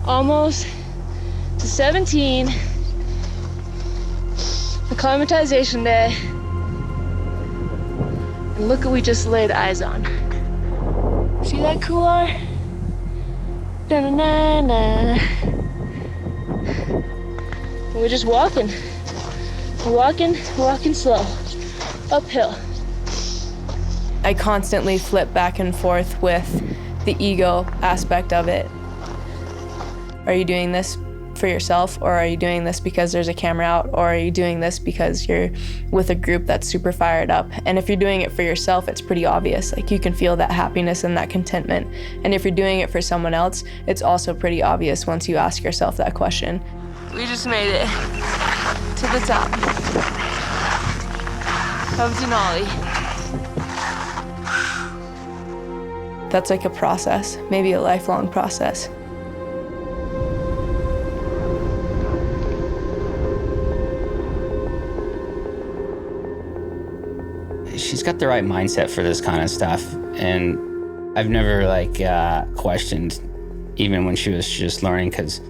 almost to 17, acclimatization day, and look what we just laid eyes on. See that couloir? Da-na-na-na. We're just walking. Walking slow, uphill. I constantly flip back and forth with the ego aspect of it. Are you doing this for yourself, or are you doing this because there's a camera out, or are you doing this because you're with a group that's super fired up? And if you're doing it for yourself, it's pretty obvious. Like, you can feel that happiness and that contentment. And if you're doing it for someone else, it's also pretty obvious once you ask yourself that question. We just made it to the top of Denali. That's like a process, maybe a lifelong process. She's got the right mindset for this kind of stuff, and I've never questioned, even when she was just learning, because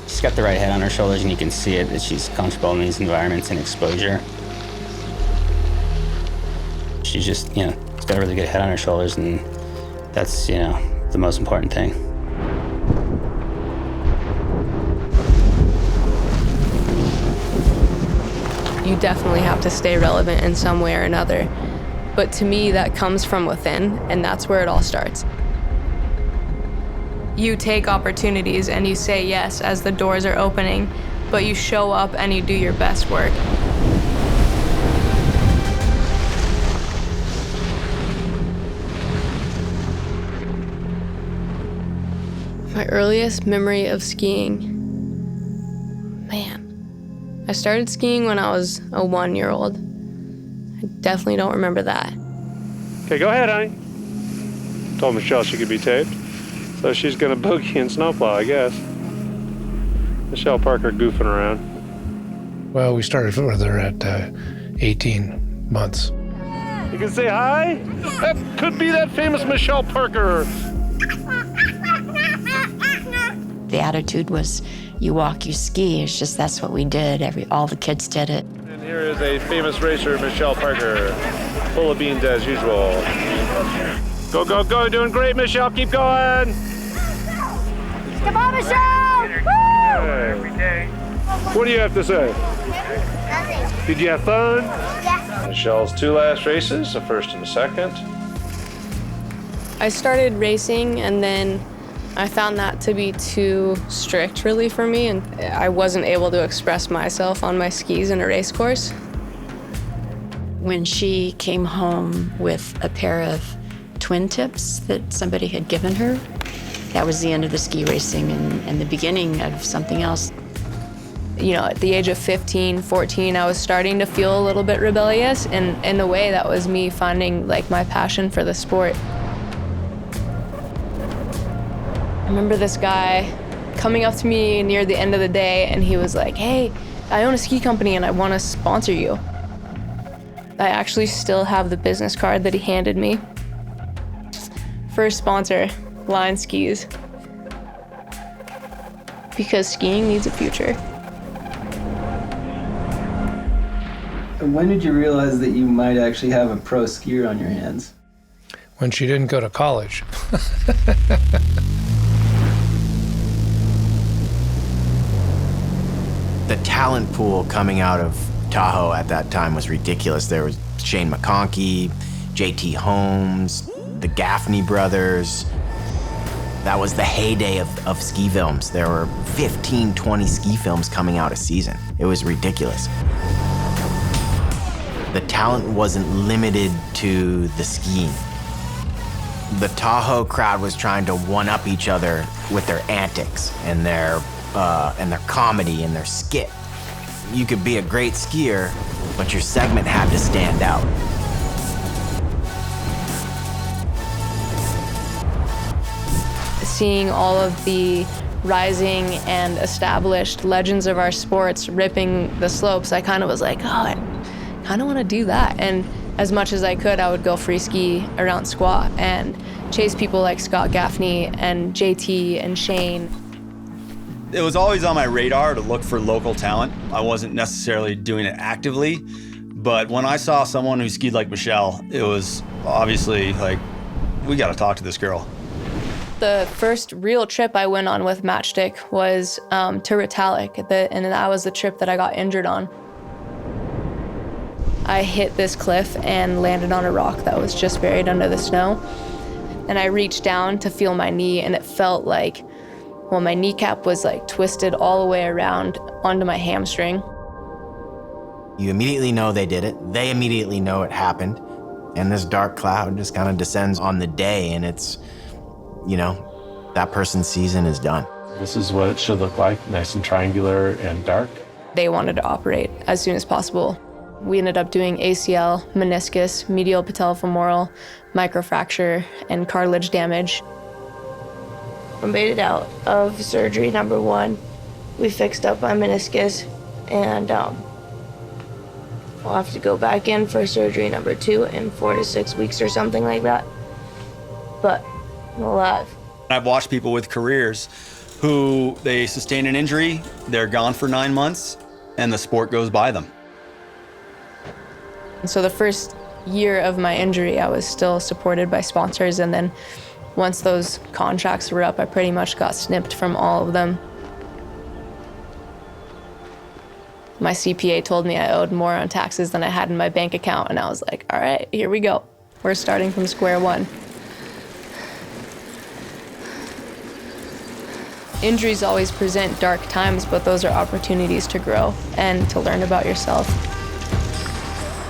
she's got the right head on her shoulders, and you can see it, that she's comfortable in these environments and exposure. She's just, she's got a really good head on her shoulders, and that's, the most important thing. You definitely have to stay relevant in some way or another. But to me, that comes from within, and that's where it all starts. You take opportunities and you say yes as the doors are opening, but you show up and you do your best work. My earliest memory of skiing, I started skiing when I was a 1-year-old. I definitely don't remember that. Okay, go ahead, honey. Told Michelle she could be taped, so she's gonna boogie and snowplow, I guess. Michelle Parker goofing around. Well, we started with her at 18 months. You can say hi? That could be that famous Michelle Parker. The attitude was, you walk, you ski. It's just, that's what we did. All the kids did it. And here is a famous racer, Michelle Parker, full of beans as usual. Go, go, go, you're doing great, Michelle, keep going. Come on, Michelle! Every day. What do you have to say? Did you have fun? Yeah. Michelle's 2 last races, a first and a second. I started racing, and then I found that to be too strict, really, for me, and I wasn't able to express myself on my skis in a race course. When she came home with a pair of twin tips that somebody had given her, that was the end of the ski racing and the beginning of something else. At the age of 15, 14, I was starting to feel a little bit rebellious, and in a way that was me finding my passion for the sport. I remember this guy coming up to me near the end of the day, and he was like, "Hey, I own a ski company and I want to sponsor you." I actually still have the business card that he handed me. First sponsor, Line Skis. Because skiing needs a future. And when did you realize that you might actually have a pro skier on your hands? When she didn't go to college. The talent pool coming out of Tahoe at that time was ridiculous. There was Shane McConkey, JT Holmes, the Gaffney brothers. That was the heyday of ski films. There were 15, 20 ski films coming out a season. It was ridiculous. The talent wasn't limited to the skiing. The Tahoe crowd was trying to one-up each other with their antics and their comedy and their skit. You could be a great skier, but your segment had to stand out. Seeing all of the rising and established legends of our sports ripping the slopes, I kind of was like, oh, I kind of want to do that. And as much as I could, I would go free ski around Squaw and chase people like Scott Gaffney and JT and Shane. It was always on my radar to look for local talent. I wasn't necessarily doing it actively, but when I saw someone who skied like Michelle, it was obviously like, we got to talk to this girl. The first real trip I went on with Matchstick was to Ritalik, and that was the trip that I got injured on. I hit this cliff and landed on a rock that was just buried under the snow. And I reached down to feel my knee, and it felt like, well, my kneecap was like twisted all the way around onto my hamstring. You immediately know they did it. They immediately know it happened. And this dark cloud just kind of descends on the day, and it's, you know, that person's season is done. This is what it should look like, nice and triangular and dark. They wanted to operate as soon as possible. We ended up doing ACL, meniscus, medial patellofemoral, microfracture, and cartilage damage. I made it out of surgery number 1. We fixed up my meniscus, and we'll have to go back in for surgery number 2 in 4 to 6 weeks or something like that. But I'm alive. I've watched people with careers who they sustain an injury, they're gone for 9 months, and the sport goes by them. And so the first year of my injury, I was still supported by sponsors, and then once those contracts were up, I pretty much got snipped from all of them. My CPA told me I owed more on taxes than I had in my bank account, and I was like, all right, here we go. We're starting from square one. Injuries always present dark times, but those are opportunities to grow and to learn about yourself.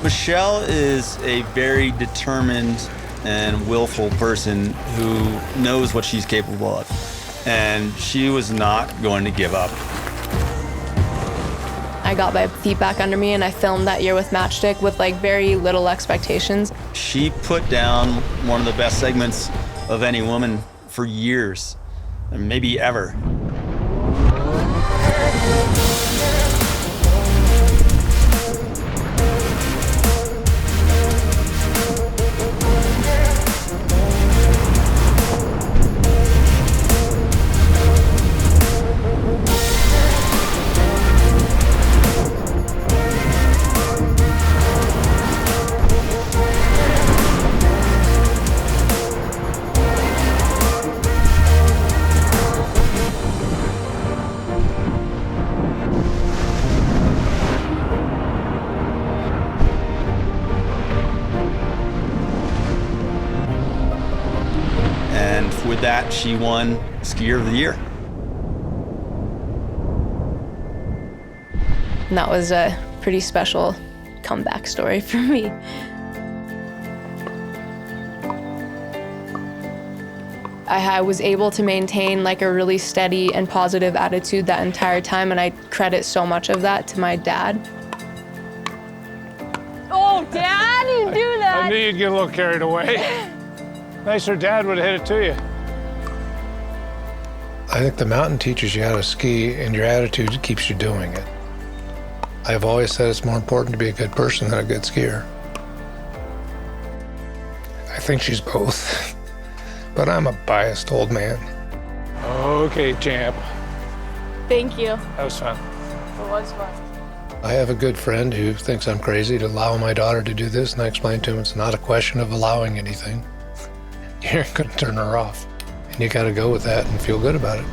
Michelle is a very determined and willful person who knows what she's capable of, and she was not going to give up. I got my feet back under me, and I filmed that year with Matchstick with like very little expectations. She put down one of the best segments of any woman for years, and maybe ever. With that, she won Skier of the Year. And that was a pretty special comeback story for me. I was able to maintain like a really steady and positive attitude that entire time, and I credit so much of that to my dad. Oh, Dad, you do that. I knew you'd get a little carried away. Nicer dad would have hit it to you. I think the mountain teaches you how to ski, and your attitude keeps you doing it. I've always said it's more important to be a good person than a good skier. I think she's both, but I'm a biased old man. Okay, champ. Thank you. That was fun. It was fun. I have a good friend who thinks I'm crazy to allow my daughter to do this, and I explained to him it's not a question of allowing anything. You're going to turn her off. And you got to go with that and feel good about it.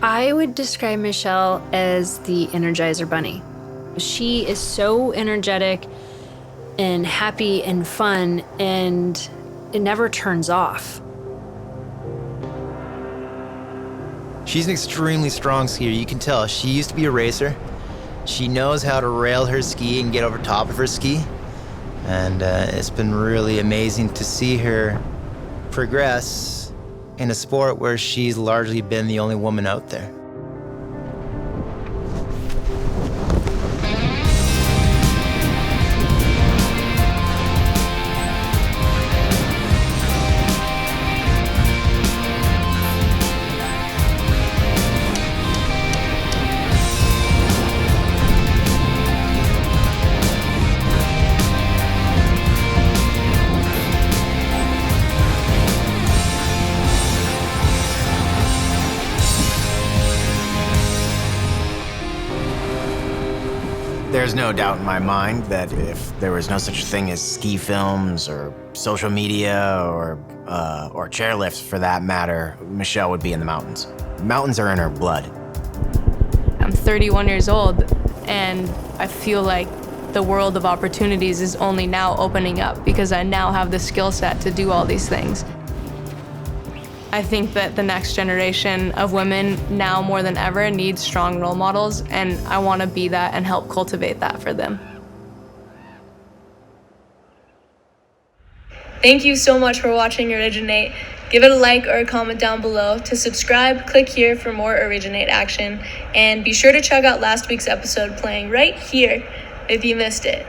I would describe Michelle as the Energizer Bunny. She is so energetic and happy and fun, and it never turns off. She's an extremely strong skier. You can tell. She used to be a racer. She knows how to rail her ski and get over top of her ski. And it's been really amazing to see her progress in a sport where she's largely been the only woman out there. There's no doubt in my mind that if there was no such thing as ski films or social media or chairlifts for that matter, Michelle would be in the mountains. Mountains are in her blood. I'm 31 years old, and I feel like the world of opportunities is only now opening up because I now have the skill set to do all these things. I think that the next generation of women now more than ever needs strong role models, and I want to be that and help cultivate that for them. Thank you so much for watching Originate. Give it a like or a comment down below. To subscribe, click here for more Originate action, and be sure to check out last week's episode playing right here if you missed it.